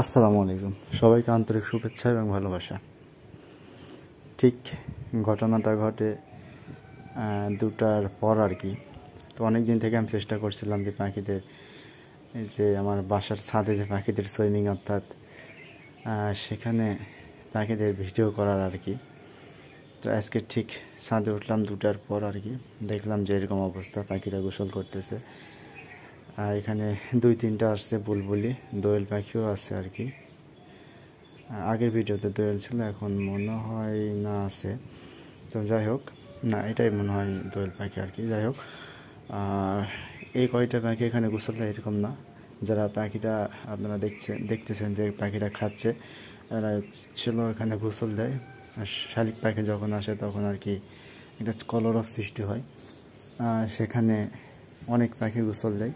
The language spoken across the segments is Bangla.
আসসালামু আলাইকুম, সবাইকে আন্তরিক শুভেচ্ছা এবং ভালোবাসা। ঠিক ঘটনাটা ঘটে 2টার পর আর কি। তো অনেক দিন থেকে আমি চেষ্টা করছিলাম যে পাখিদের, যে আমার বাসার ছাদে যে পাখিদের সুইমিং, অর্থাৎ সেখানে পাখিদের ভিডিও করার আর কি। তো আজকে ঠিক ছাদে উঠলাম 2টার পর আর কি, দেখলাম যে এরকম অবস্থা, পাখিরা গোসল করতেছে। আর এখানে 2-3টা আসছে বুলবুলি, দোয়েল পাখিও আছে আর কি। আগের ভিডিওতে দোয়েল ছিল, এখন মনে হয় না আছে। তো যাই হোক, না এটাই মনে হয় দোয়েল পাখি আর কি। যাই হোক, আর এই কয়টা পাখি এখানে গোসল দেয় এরকম না। যারা পাখিটা আপনারা দেখতেছেন যে পাখিরা খাচ্ছে, এরা ছিল এখানে গোসল দেয়। আর শালিক পাখি যখন আসে তখন আর কি একটা কলরব সৃষ্টি হয়, সেখানে অনেক পাখি গোসল দেয়।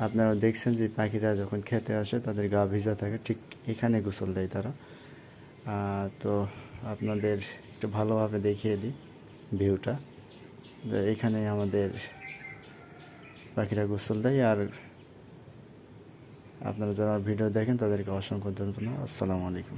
আপনারা দেখছেন যে পাখিরা যখন খেতে আসে তাদের গা ভিজা থাকে, ঠিক এখানে গোসল দেয় তারা। তো আপনাদের একটু ভালোভাবে দেখিয়ে দিই ভিউটা। এখানে আমাদের পাখিরা গোসল দেয়। আর আপনারা যারা ভিডিও দেখেন তাদেরকে অসংখ্য ধন্যবাদ। আসসালামু আলাইকুম।